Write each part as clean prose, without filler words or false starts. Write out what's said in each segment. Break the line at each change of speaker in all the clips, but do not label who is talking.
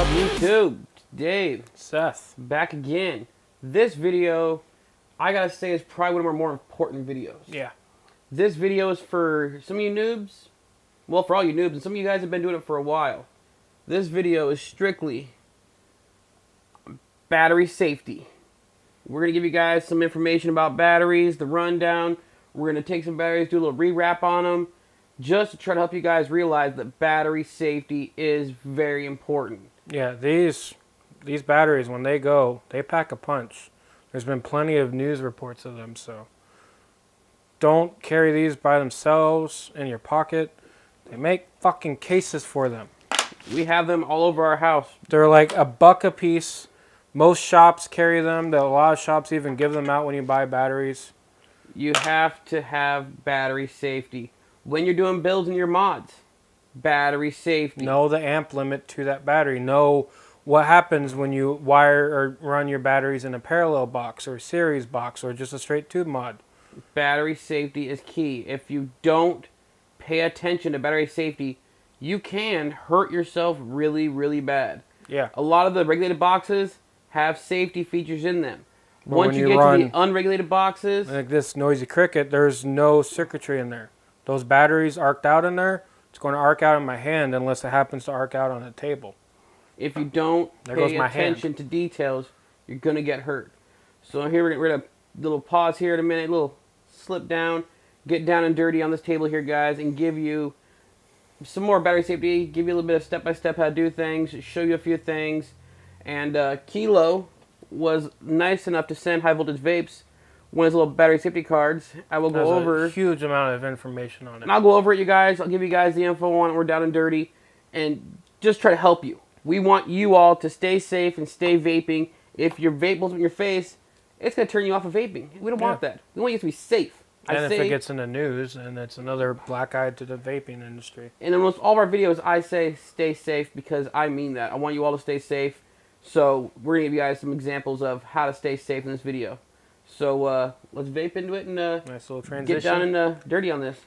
up, YouTube? Dave.
Seth.
Back again. This video, I gotta say, is probably one of our more important videos.
Yeah.
This video is for some of you noobs. Well, for all you noobs, and some of you guys have been doing it for a while. This video is strictly battery safety. We're gonna give you guys some information about batteries, the rundown. We're gonna take some batteries, do a little rewrap on them, just to try to help you guys realize that battery safety is very important.
Yeah, these batteries, when they go, they pack a punch. There's been plenty of news reports of them, so don't carry these by themselves in your pocket. They make fucking cases for them.
We have them all over our house.
They're like $1 a piece. Most shops carry them. A lot of shops even give them out when you buy batteries.
You have to have battery safety. When you're doing builds in your mods, battery safety.
Know the amp limit to that battery. Know what happens when you wire or run your batteries in a parallel box or a series box or just a straight tube mod.
Battery safety is key. If you don't pay attention to battery safety, you can hurt yourself really, really bad.
Yeah.
A lot of the regulated boxes have safety features in them.
But
Once you get to the unregulated boxes,
like this Noisy Cricket, there's no circuitry in there. Those batteries arced out in there, it's going to arc out in my hand unless it happens to arc out on the table.
if you don't pay attention to details, you're going to get hurt. So here we're going to little pause here in a minute, little slip down, get down and dirty on this table here, guys, and give you some more battery safety, give you a little bit of step-by-step how to do things, show you a few things. And Kilo was nice enough to send High Voltage Vapes one of his little battery safety cards. I will go over
a huge amount of information on it.
And I'll go over it, you guys. I'll give you guys the info on it. We're down and dirty. And just try to help you. We want you all to stay safe and stay vaping. If your vape blows up in your face, it's going to turn you off of vaping. We don't want that. We want you to be safe.
And if it gets in the news, and it's another black eye to the vaping industry.
In almost all of our videos, I say stay safe because I mean that. I want you all to stay safe. So we're going to give you guys some examples of how to stay safe in this video. So let's vape into it and
nice little transition.
Get down and dirty on this.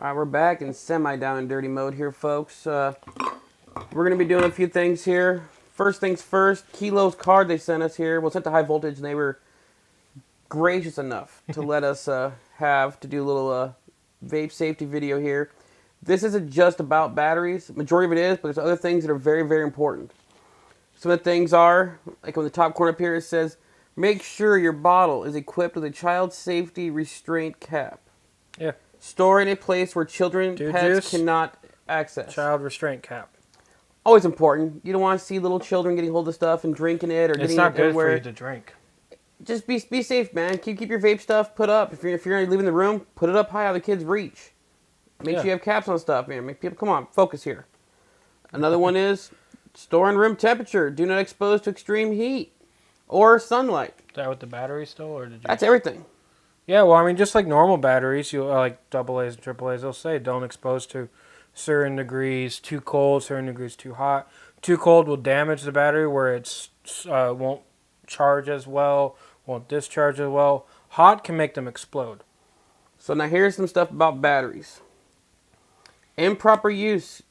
Alright, we're back in semi-down and dirty mode here, folks. We're going to be doing a few things here. First things first, Kilo's card they sent us here was sent to High Voltage, and they were gracious enough to let us have to do a little vape safety video here. This isn't just about batteries. Majority of it is, but there's other things that are very, very important. Some of the things are, like on the top corner up here, it says, make sure your bottle is equipped with a child safety restraint cap.
Yeah.
Store in a place where children, pets cannot access.
Child restraint cap.
Always important. You don't want to see little children getting hold of stuff and drinking it or getting it everywhere.
It's not good for you to drink.
Just be safe, man. Keep your vape stuff put up. If you're leaving the room, put it up high out of the kids' reach. Make sure you have caps on stuff, man. Make people, come on, focus here. Another one is store in room temperature. Do not expose to extreme heat or sunlight.
Is that with the battery still, or did you?
That's everything.
Yeah, well, I mean, just like normal batteries, you like AA's and AAA's, they'll say don't expose to certain degrees too cold, certain degrees too hot. Too cold will damage the battery where it's won't charge as well, won't discharge as well. Hot can make them explode.
So now here's some stuff about batteries. Improper use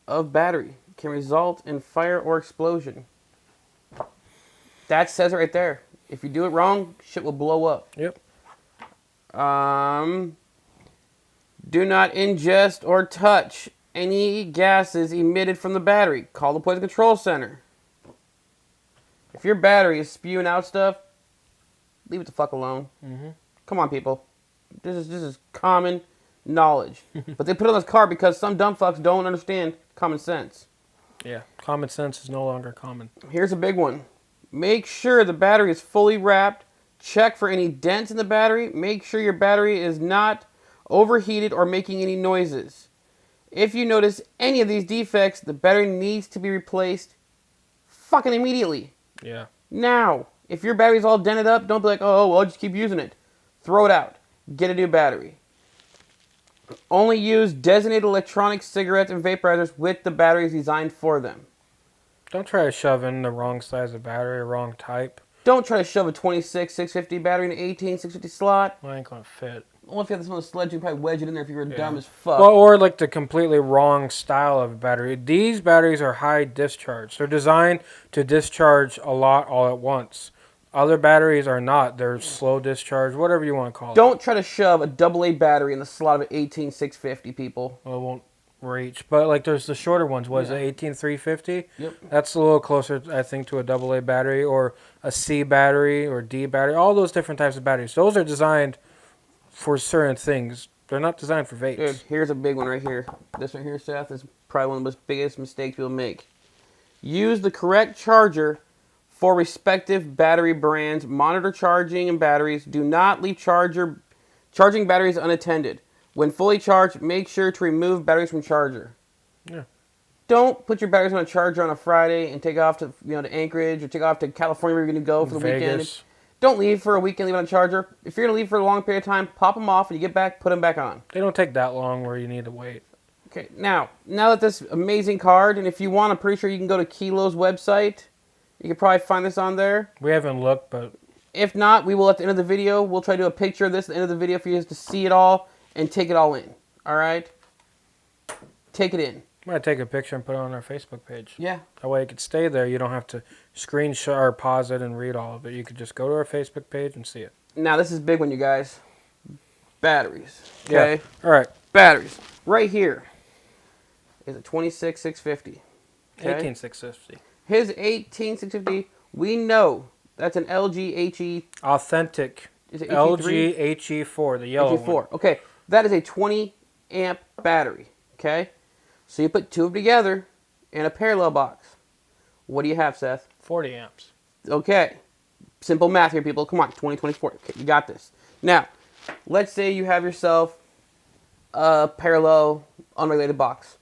of battery can result in fire or explosion. That says it right there. If you do it wrong, shit will blow up.
Yep.
Do not ingest or touch any gases emitted from the battery. Call the Poison Control Center. If your battery is spewing out stuff, leave it the fuck alone.
Mm-hmm.
Come on, people. This is common knowledge. But they put it on this card because some dumb fucks don't understand common sense.
Yeah, common sense is no longer common.
Here's a big one. Make sure the battery is fully wrapped. Check for any dents in the battery. Make sure your battery is not overheated or making any noises. If you notice any of these defects, the battery needs to be replaced fucking immediately.
Yeah.
Now, if your battery's all dented up, don't be like, oh, well, I'll just keep using it. Throw it out. Get a new battery. Only use designated electronic cigarettes and vaporizers with the batteries designed for them.
Don't try to shove in the wrong size of battery or wrong type.
Don't try to shove a 26 650 battery in an 18 650 slot.
Well, ain't gonna fit.
Only if you have this one sledge, you can probably wedge it in there if you were dumb as fuck.
Well, or like the completely wrong style of battery. These batteries are high discharge. They're designed to discharge a lot all at once. Other batteries are not. They're slow discharge, whatever you want to call it.
Don't try to shove a AA battery in the slot of an 18650, people.
Well, it won't reach. But like there's the shorter ones. Was it 18350?
Yep.
That's a little closer, I think, to a AA battery or a C battery or D battery. All those different types of batteries. Those are designed for certain things. They're not designed for vapes.
Dude, here's a big one right here. This one here, Seth, is probably one of the most biggest mistakes people make. Use the correct charger for respective battery brands. Monitor charging and batteries. Do not leave charging batteries unattended. When fully charged, make sure to remove batteries from charger.
Yeah.
Don't put your batteries on a charger on a Friday and take off to to Anchorage or take off to California where you're going to go for the weekend. Don't leave for a weekend, leave on a charger. If you're going to leave for a long period of time, pop them off. When you get back, put them back on.
They don't take that long where you need to wait.
Okay, now that this amazing card, and if you want, I'm pretty sure you can go to Kilo's website. You can probably find this on there.
We haven't looked, but...
If not, we will at the end of the video. We'll try to do a picture of this at the end of the video for you guys to see it all and take it all in. All right? Take it in.
I'm going to take a picture and put it on our Facebook page.
Yeah.
That way it could stay there. You don't have to screenshot or pause it and read all of it. You could just go to our Facebook page and see it.
Now, this is a big one, you guys. Batteries. Okay?
Yeah. All right.
Batteries. Right here is a 26650. Okay?
18650.
His 18650, we know that's an LG HE.
Authentic.
Is it
LG HE4, the yellow
HE4.
one.
Okay, that is a 20 amp battery. Okay, so you put two of them together in a parallel box. What do you have, Seth?
40 amps.
Okay, simple math here, people. Come on, 2024. Okay, you got this. Now, let's say you have yourself a parallel unregulated box.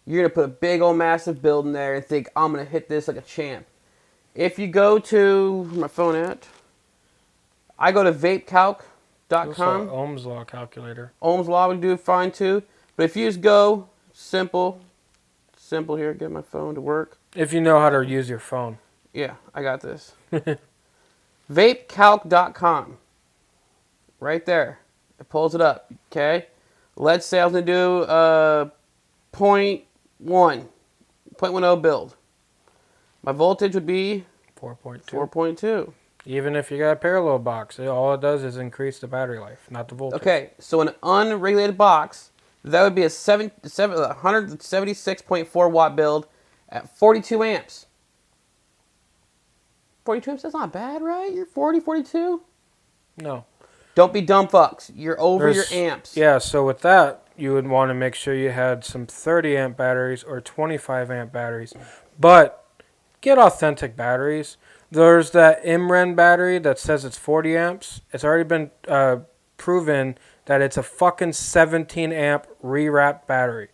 You're going to put a big old massive build in there and think, I'm going to hit this like a champ. If you go to, where's my phone at? I go to vapecalc.com.
Ohm's law calculator.
Ohm's law would do fine too. But if you just go simple here, get my phone to work.
If you know how to use your phone.
Yeah, I got this. Vapecalc.com. Right there. It pulls it up. Okay. Let's say I was going to do a 0.10 build. My voltage would be
4.2.
4.2.
Even if you got a parallel box, all it does is increase the battery life, not the voltage.
Okay, so an unregulated box, that would be a 176.4 watt build at 42 amps. 42 amps, that's not bad, right? You're 40, 42?
No.
Don't be dumb fucks. You're over your amps.
Yeah, so with that, you would want to make sure you had some 30 amp batteries or 25 amp batteries. But get authentic batteries. There's that Imren battery that says it's 40 amps. It's already been proven that it's a fucking 17 amp rewrap battery.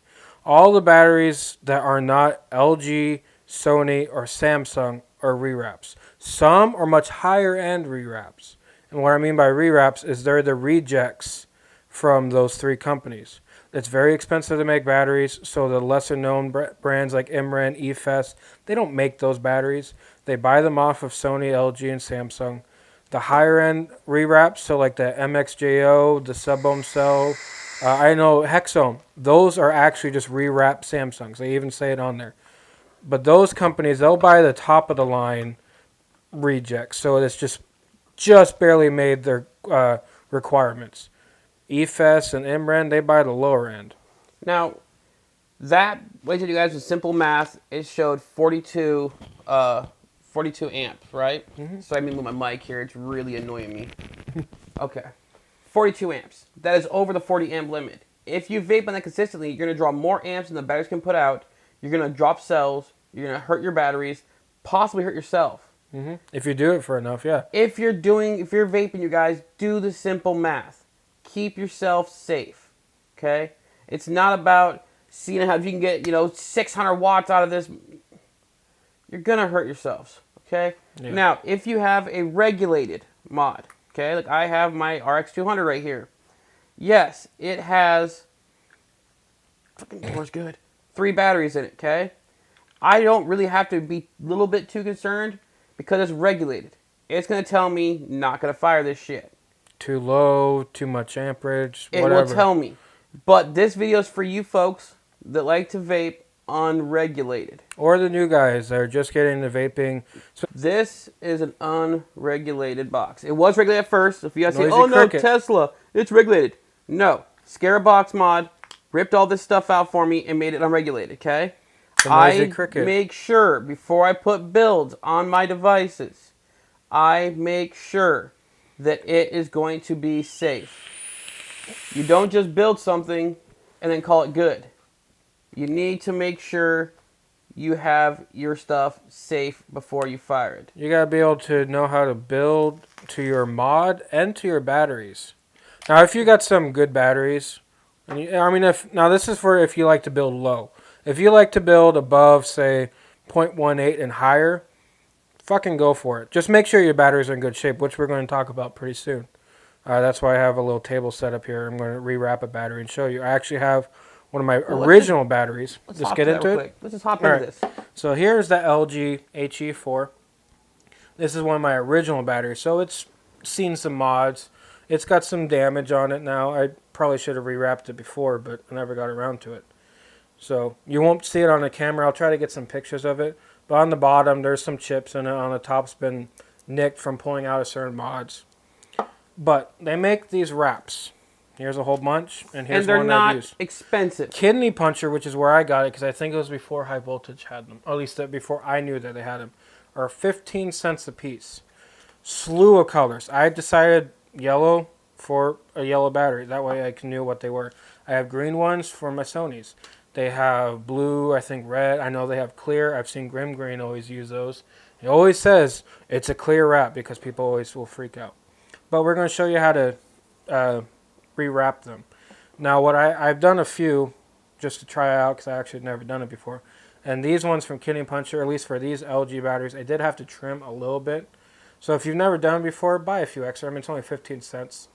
All the batteries that are not LG, Sony, or Samsung are rewraps. Some are much higher end rewraps. And what I mean by rewraps is they're the rejects from those three companies. It's very expensive to make batteries, so the lesser known brands like Imren, E-Fest, they don't make those batteries. They buy them off of Sony, LG, and Samsung. The higher end rewraps, so like the MXJO, the Sub-Ohm Cell, I know Hexohm, those are actually just rewrap Samsungs. They even say it on there. But those companies, they'll buy the top of the line rejects, so it's just barely made their requirements. E-Fest and Imren, they buy the lower end.
Now, that, wait till you guys with simple math, it showed 42 amps, right? Mm-hmm. So I mean with my mic here, it's really annoying me. Okay. 42 amps. That is over the 40 amp limit. If you vape on that consistently, you're going to draw more amps than the batteries can put out. You're going to drop cells. You're going to hurt your batteries, possibly hurt yourself.
Mm-hmm. If you do it for enough, yeah.
If you're vaping, you guys, do the simple math. Keep yourself safe, okay? It's not about seeing how you can get, 600 watts out of this. You're going to hurt yourselves, okay? Yeah. Now, if you have a regulated mod, okay, like I have my RX200 right here. Yes, it has, fucking door's good, 3 batteries in it, okay? I don't really have to be a little bit too concerned because it's regulated. It's going to tell me not going to fire this shit.
too low, too much amperage,
It
whatever.
will tell me. But this video is for you folks that like to vape unregulated.
Or the new guys that are just getting into vaping. So
This is an unregulated box. It was regulated at first. If you guys say,
Noisy
oh no,
cricket.
Tesla, it's regulated. No. Scarab Box Mod ripped all this stuff out for me and made it unregulated, okay?
The Noisy
I
Cricket.
make sure, before I put builds on my devices, I make sure that it is going to be safe. You don't just build something and then call it good. You need to make sure you have your stuff safe before you fire it.
You gotta be able to know how to build to your mod and to your batteries. Now, if you got some good batteries, and now this is for if you like to build low. If you like to build above, say, 0.18 and higher, fucking go for it. Just make sure your batteries are in good shape, which we're going to talk about pretty soon. That's why I have a little table set up here. I'm going to rewrap a battery and show you. I actually have one of my original batteries.
Let's
Just
hop
get
to that
into
real
it.
quick. Let's just hop
All
into
right.
this.
So here's the LG HE4. This is one of my original batteries. So it's seen some mods. It's got some damage on it now. I probably should have rewrapped it before, but I never got around to it. So you won't see it on the camera. I'll try to get some pictures of it. But on the bottom, there's some chips in it. On the top's been nicked from pulling out of certain mods. But they make these wraps. Here's a whole bunch, and here's
And they're
one I've
not
used.
expensive.
Kidney Puncher, which is where I got it, because I think it was before High Voltage had them. Or at least before I knew that they had them. Are 15 cents a piece. Slew of colors. I decided yellow for a yellow battery. That way I knew what they were. I have green ones for my Sonys. They have blue, I think red. I know they have clear. I've seen Grim Green always use those. He always says it's a clear wrap because people always will freak out. But we're going to show you how to rewrap them. Now, I've done a few just to try out because I actually had never done it before. And these ones from Kidney Puncher, at least for these LG batteries, I did have to trim a little bit. So if you've never done it before, buy a few extra. I mean, it's only 15 cents.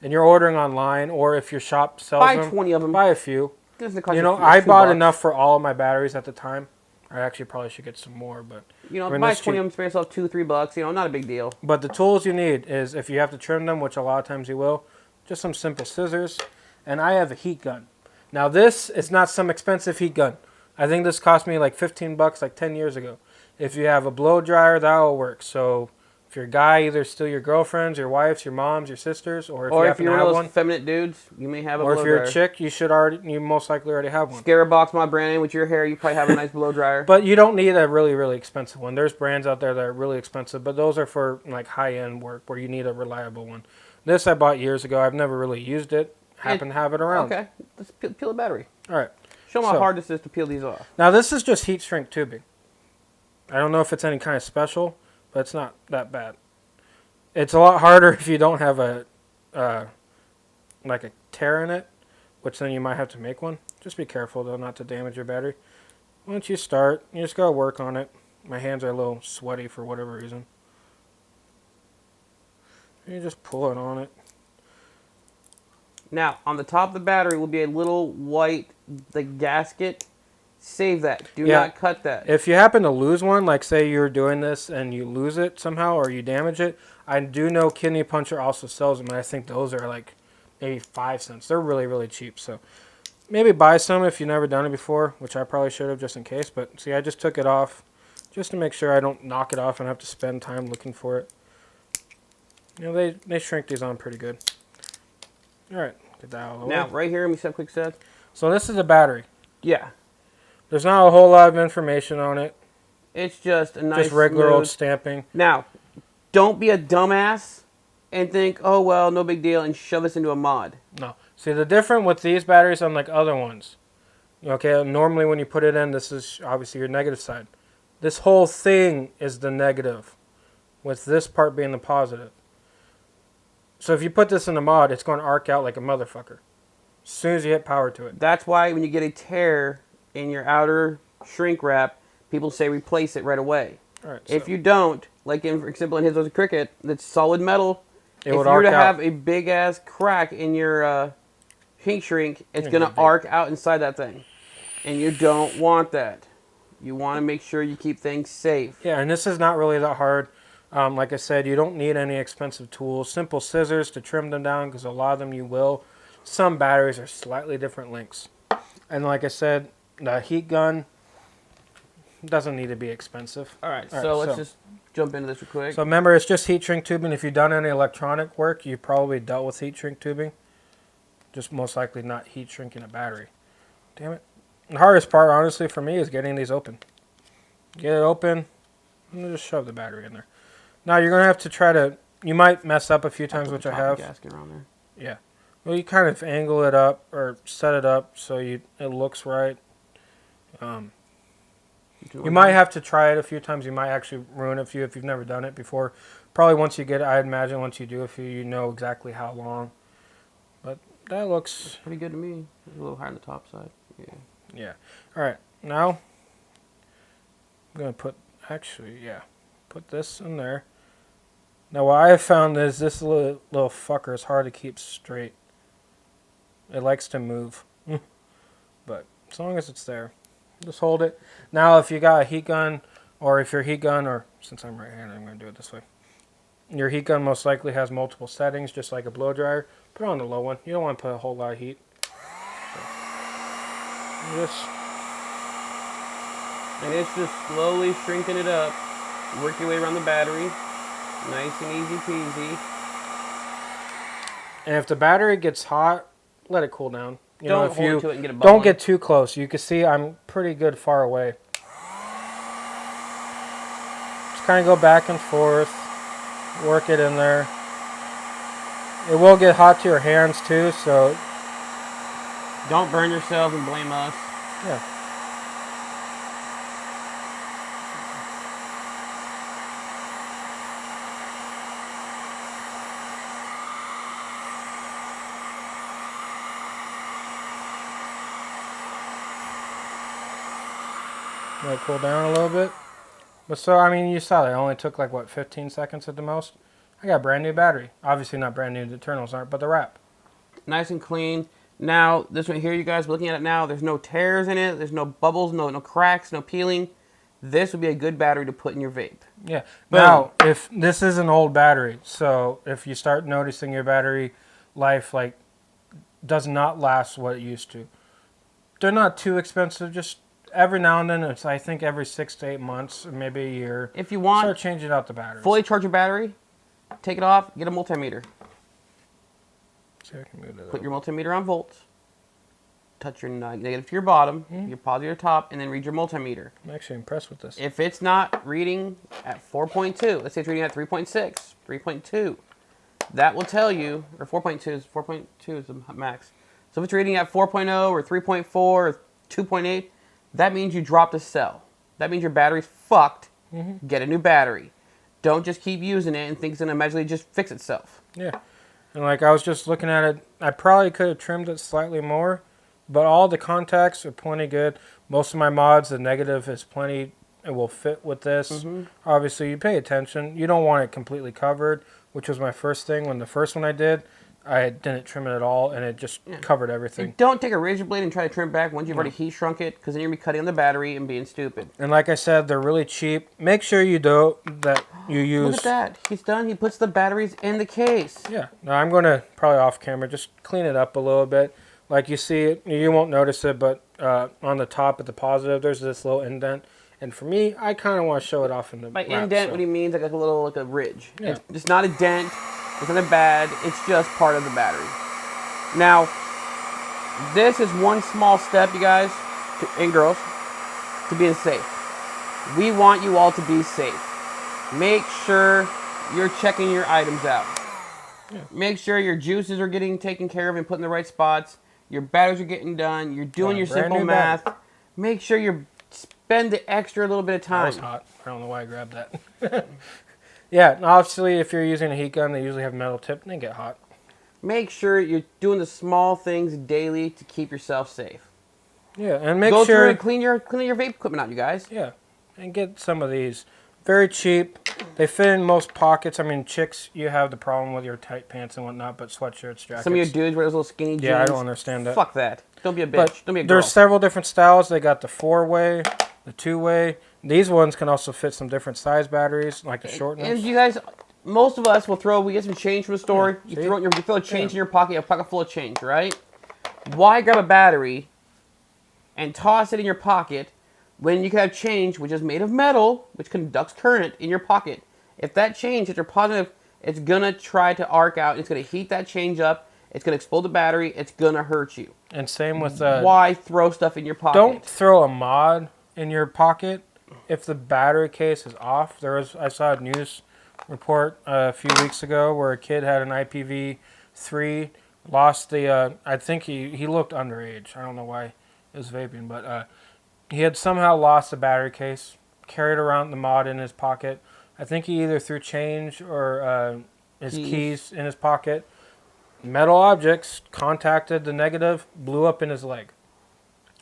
And you're ordering online, or if your shop sells
Buy
them,
20 of them.
buy a few.
Doesn't cost
You know,
$2.
I bought enough for all of my batteries at the time. I actually probably should get some more, but
You know,
I mean,
buy
that's
20
cheap.
of them, spare yourself $2-3. You know, not a big deal.
But the tools you need is, if you have to trim them, which a lot of times you will, just some simple scissors. And I have a heat gun. Now this is not some expensive heat gun. I think this cost me like 15 bucks like 10 years ago. If you have a blow dryer, that will work. So if you're a guy, either steal your girlfriend's, your wife's, your mom's, your sister's, or if you happen
you're
to
one
have
of those
one,
effeminate dudes, you may have a
or
blow
if you're
dryer.
a chick, you most likely already have one.
Scarab Box Mod brand with your hair, you probably have a nice blow dryer.
But you don't need a really, really expensive one. There's brands out there that are really expensive, but those are for like high-end work where you need a reliable one. This I bought years ago. I've never really used it. Happen to have it around.
Okay, let's peel the battery.
All right.
Show them how
So-
hard this is to peel these off.
Now this is just heat shrink tubing. I don't know if it's any kind of special, but it's not that bad. It's a lot harder if you don't have a like a tear in it, which then you might have to make one. Just be careful though not to damage your battery. Once you start, you just gotta work on it. My hands are a little sweaty for whatever reason. You just pull it on it.
Now, on the top of the battery will be a little white gasket. Save that. Do
Yeah.
not cut that.
If you happen to lose one, like say you're doing this and you lose it somehow or you damage it, I do know Kidney Puncher also sells them, and I think those are like maybe 5 cents. They're really, really cheap. So maybe buy some if you've never done it before, which I probably should have just in case. But see, I just took it off just to make sure I don't knock it off and have to spend time looking for it. You know, they shrink these on pretty good. All right, get that out of the way.
Now, right here, let me set a quick set.
So this is a battery.
Yeah.
There's not a whole lot of information on it.
It's just a nice,
Just regular old
smooth-
stamping.
Now, don't be a dumbass and think, oh, well, no big deal, and shove this into a mod.
No. See, the difference with these batteries unlike other ones, okay, normally when you put it in, this is obviously your negative side. This whole thing is the negative, with this part being the positive. So if you put this in a mod, it's going to arc out like a motherfucker as soon as you hit power to it.
That's why when you get a tear in your outer shrink wrap, people say replace it right away.
All right,
If
so
you don't, like for example in his was a cricket, that's solid metal.
it
If
would
you were
arc
to
out.
have a big ass crack in your heat shrink, it's
You're
gonna
gonna
arc out inside that thing, and you don't want that. You want to make sure you keep things safe.
Yeah, and this is not really that hard. Like I said, you don't need any expensive tools. Simple scissors to trim them down, because a lot of them you will. Some batteries are slightly different lengths. And like I said, the heat gun doesn't need to be expensive.
All right, so let's just jump into this real quick.
So remember, it's just heat shrink tubing. If you've done any electronic work, you've probably dealt with heat shrink tubing. Just most likely not heat shrinking a battery. Damn it. The hardest part, honestly, for me is getting these open. Get it open, and just shove the battery in there. Now, you're going to have to try to... You might mess up a few times, which I have.
Gasket around there.
Yeah. Well, you kind of angle it up or set it up so it looks right. You might have to try it a few times. You might actually ruin a few if you've never done it before. Probably once you get it, I'd imagine once you do a few, you know exactly how long. But that looks...
pretty good to me. It's a little high on the top side. Yeah.
Yeah. All right. Now, I'm going to put... Actually, yeah. Put this in there. Now, what I have found is this little fucker is hard to keep straight. It likes to move. But as long as it's there, just hold it. Now, if you got a heat gun, or if your heat gun, or since I'm right-handed, I'm going to do it this way. Your heat gun most likely has multiple settings, just like a blow dryer. Put it on the low one. You don't want to put a whole lot of heat.
And it's just slowly shrinking it up. Work your way around the battery. Nice and easy peasy.
And if the battery gets hot, let it cool down.
Don't hold to it and get it bubbling.
Don't get too close. You can see I'm pretty good far away. Just kind of go back and forth. Work it in there. It will get hot to your hands too, so...
Don't burn yourself and blame us.
Yeah. Let it cool down a little bit. But so, I mean, you saw that. It only took like, what, 15 seconds at the most? I got a brand new battery. Obviously not brand new, the internals aren't, but the wrap.
Nice and clean. Now, this one here, you guys, looking at it now, there's no tears in it. There's no bubbles, no cracks, no peeling. This would be a good battery to put in your vape.
Yeah.
Boom.
Now, if this is an old battery, so if you start noticing your battery life, like, does not last what it used to. They're not too expensive, just... Every now and then, it's I think every 6 to 8 months, or maybe a year.
If you want,
start changing out the batteries.
Fully charge your battery, take it off, get a multimeter.
See if I can move that
Put your multimeter on volts. Touch your negative to your bottom, your positive to your top, and then read your multimeter.
I'm actually impressed with this.
If it's not reading at 4.2, let's say it's reading at 3.6, 3.2, that will tell you, or 4.2 is the max. So if it's reading at 4.0 or 3.4 or 2.8, that means you dropped a cell. That means your battery's fucked. Get a new battery. Don't just keep using it and think it's going to magically just fix itself.
Yeah. And like I was just looking at it, I probably could have trimmed it slightly more, but all the contacts are plenty good. Most of my mods, the negative is plenty, it will fit with this. Obviously, you pay attention. You don't want it completely covered, which was my first thing. When the first one I did, I didn't trim it at all, and it just covered everything.
And don't take a razor blade and try to trim back once you've already heat shrunk it, because then you're going to be cutting on the battery and being stupid.
And like I said, they're really cheap. Make sure you do that you use...
Look at that. He's done. He puts the batteries in the case.
Yeah. Now, I'm going to, probably off camera, just clean it up a little bit. Like you see, you won't notice it, but on the top at the positive, there's this little indent. And for me, I kind of want to show it off in the
By
wrap,
indent,
so.
what he means, like a little, like a ridge.
Yeah.
It's not a dent. It's not a bad. It's just part of the battery. Now, this is one small step, you guys, and girls, to being safe. We want you all to be safe. Make sure you're checking your items out. Yeah. Make sure your juices are getting taken care of and put in the right spots. Your batteries are getting done. You're doing your simple math. Make sure you spend the extra little bit of time.
That was hot. I don't know why I grabbed that. Yeah, and obviously, if you're using a heat gun, they usually have metal tip and they get hot.
Make sure you're doing the small things daily to keep yourself safe.
Yeah, and make
Go
sure...
through and clean your vape equipment out, you guys.
Yeah, and get some of these. Very cheap. They fit in most pockets. I mean, chicks, you have the problem with your tight pants and whatnot, but sweatshirts, jackets...
Some of your dudes wear those little skinny jeans.
Yeah, I don't understand that.
Fuck that. Don't be a bitch.
But
don't be a girl.
there's several different styles. They got the 4-way, the 2-way. These ones can also fit some different size batteries, like the short
And
ones.
you guys, most of us will we get some change from the store.
Yeah,
You throw change in your pocket, a pocket full of change, right? Why grab a battery and toss it in your pocket when you can have change, which is made of metal, which conducts current in your pocket? If that change hits your positive, it's gonna try to arc out. It's gonna heat that change up. It's gonna explode the battery. It's gonna hurt you.
And same with
why throw stuff in your pocket?
Don't throw a mod in your pocket if the battery case is off. I saw a news report a few weeks ago where a kid had an IPv3, lost the. I think he looked underage. I don't know why he was vaping, but he had somehow lost the battery case, carried around the mod in his pocket. I think he either threw change or his keys in his pocket. Metal objects contacted the negative, blew up in his leg.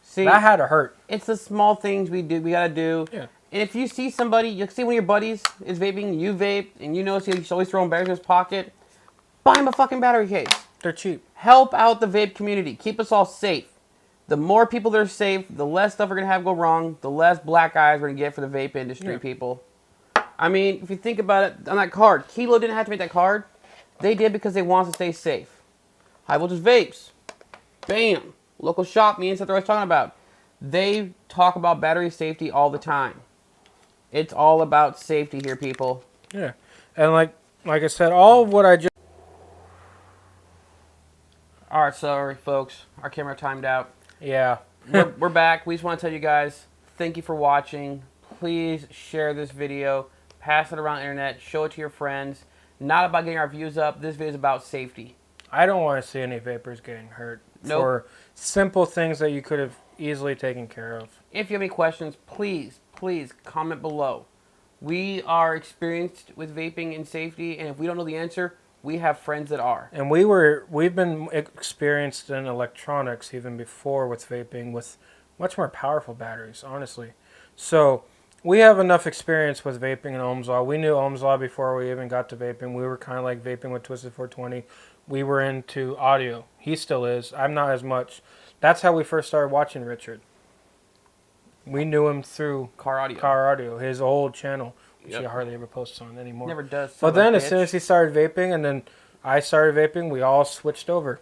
See,
that had to hurt.
It's the small things we gotta do.
Yeah.
And if you see somebody, you see one of your buddies is vaping, you vape, and you notice he's always throwing batteries in his pocket, buy him a fucking battery case.
They're cheap.
Help out the vape community. Keep us all safe. The more people that are safe, the less stuff we're gonna have go wrong, the less black eyes we're gonna get for the vape industry, people. I mean, if you think about it, on that card, Kilo didn't have to make that card. They did because they wanted to stay safe. High voltage vapes. Bam. Local shop, me and Seth are always talking about. They talk about battery safety all the time. It's all about safety here, people.
Yeah. And like I said, all of what I just...
Alright, sorry, folks. Our camera timed out.
Yeah.
We're back. We just want to tell you guys, thank you for watching. Please share this video. Pass it around the internet. Show it to your friends. Not about getting our views up. This video is about safety.
I don't want to see any vapors getting hurt for simple things that you could have easily taken care of.
If you have any questions, please comment below. We are experienced with vaping and safety, and if we don't know the answer, we have friends that are.
And we've been experienced in electronics even before with vaping with much more powerful batteries, honestly. So we have enough experience with vaping and Ohm's Law. We knew Ohm's Law before we even got to vaping. We were kind of like vaping with Twisted 420. We were into audio. He still is. I'm not as much. That's how we first started watching Richard. We knew him through
Car Audio,
his old channel, which he hardly ever posts on anymore.
Never does.
But then as soon as he started vaping and then I started vaping, we all switched over.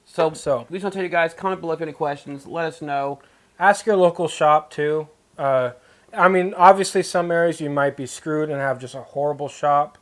So we just want to tell you guys, comment below if you have any questions. Let us know.
Ask your local shop too. I mean, obviously some areas you might be screwed and have just a horrible shop.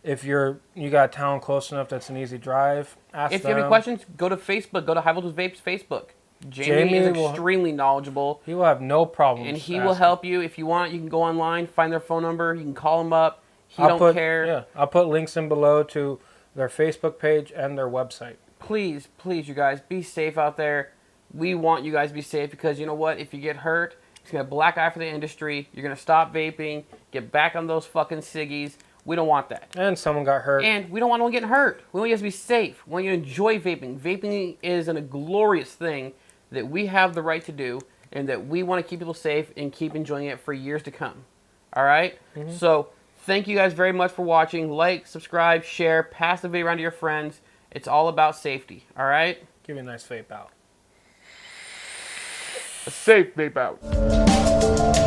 If you got a town close enough that's an easy drive, ask them.
If you have any questions, go to Facebook. Go to High Voltage Vapes Facebook. Jamie is extremely knowledgeable.
He will have no problems.
And he will help you. If you want, you can go online, find their phone number. You can call them up. He don't care.
Yeah, I'll put links in below to their Facebook page and their website.
Please, you guys, be safe out there. We want you guys to be safe because you know what? If you get hurt, it's going to black eye for the industry. You're going to stop vaping, get back on those fucking ciggies. We don't want that.
And someone got hurt.
And we don't want anyone getting hurt. We want you guys to be safe. We want you to enjoy vaping. Vaping is a glorious thing that we have the right to do and that we want to keep people safe and keep enjoying it for years to come. All right? So thank you guys very much for watching. Like, subscribe, share, pass the video around to your friends. It's all about safety. All right?
Give me a nice vape out.
A safe vape out.